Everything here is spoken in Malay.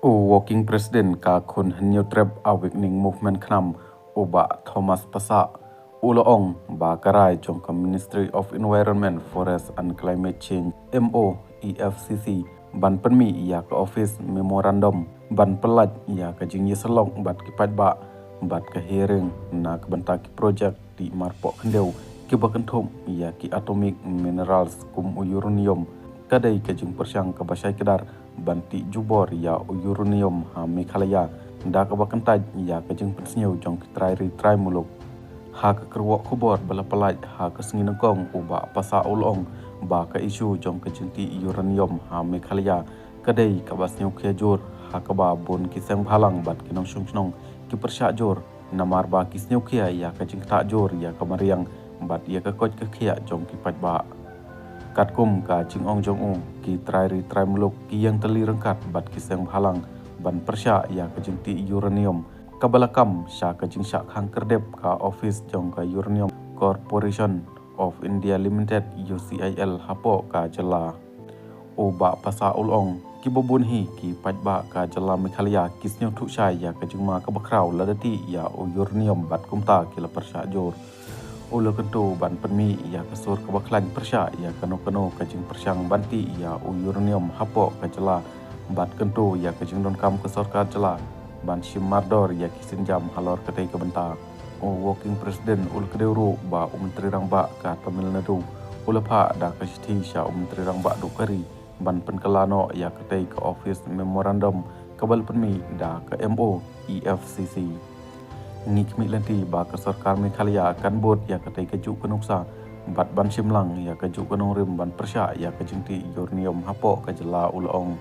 Working President ka khun hanyo treb awakening movement khnam uba Thomas Pasa uloong ba karai jong ka Ministry of Environment, Forest and Climate Change MOEFCC ban penmi ya ka office memorandum ban pelat ya ka jing yeselong bat kipat ba bat ka hearing na ka banta ki project di marpok kendeu ki bakenthum ya ki atomic minerals kum uranium kadai ka jing persyang ka basai kedar banti jubor ya uranium ha Meghalaya da ka bakentaj ya ka jing pensneu jong ki trai muluk ha ka kerwok khobor bala pelat ha ka senginengkong uba pasa ulong ba ka isu jong ka jingti uranium ha Meghalaya kadai ka basneu khia jor ha ka ba bon ki seng bhalang bat ki nong snong ki persya jor namar ba ki sneu khia ya ka jing ta jor ya ka mariang bat ya ka koj ka khia jong ki paj ba kat kum ka jing ong jong u ki trai muluk ki yang teli rengkat bat ki seng bhalang ban persya ya ka jingti uranium kabalakam sya ka jing sya khang kerdep ka office jong ka Uranium Corporation of India Limited UCIL hapo ka jela uba pasa ulong ki bobun hi ki pajba ka jela Meghalaya kisnyo thu syai ya ka jing ma ka bakrau ladati ya uranium bat kumta ki la persya jor ulo kentu ban penmi ya kasur ka baklan persya ya kano ka jing persyang banti ya uranium hapo ka jela bat kentu ya ka jing don kam kasur ka jela ban shim mardor ya kisin jam halor katai ka benta working president ul kedeuru ba menteri rangba ka Tamil Nadu ulapha da ka sithi sya menteri rangba dukari ban penkelano ya katai ka office memorandum kabal penmi da ka MO EFCC ngikmi lanti ba ka sarkar Meghalaya kan bot ya katai ka juk kanuksa bat ban shimlang ya ka juk kanong rim ban persya ya ka jingti uranium hapo ka jela ulong